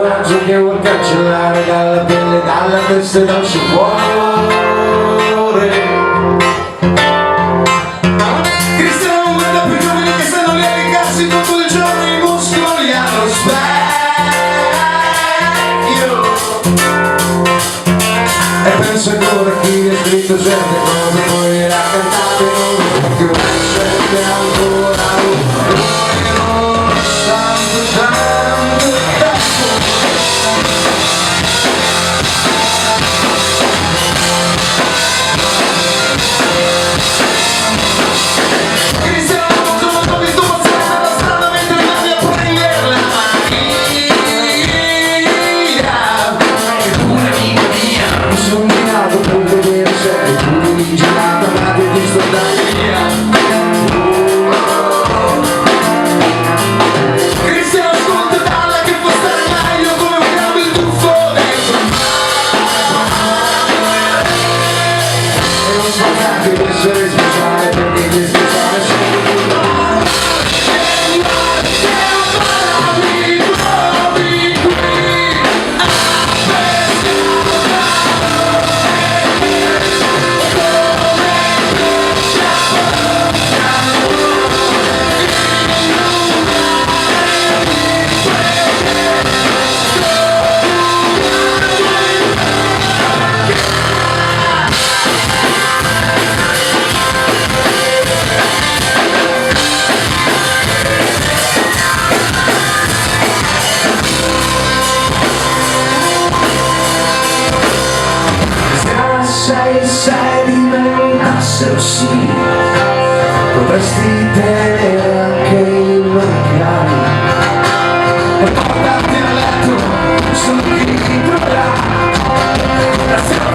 coraggio che vuol cancellare dalla pelle, dalla testa e dal suo cuore. Cristiano non guarda più giovani che stanno lì a ricarsi tutto il giorno, i muscoli allo specchio. E penso ancora a chi ha scritto certe cose, poi le ha cantate non più, sente ancora nonostante tanto tempo. Cristiano non ho visto passare dalla strada mentre andavi a prendere la macchina. Eppure amica mia, mi sono girato per vedere se eri tu girata, ma ti ho visto andare via. Cristiano ascolta dalla che può stare meglio come un cambio il tuffo dentro il mare. E non sbagliate di essere speciale perché ti è speciale sei tu. Sai di me, se lo sì, potresti tenere anche il macchiato e portarti a letto solo chi ti troverà la sera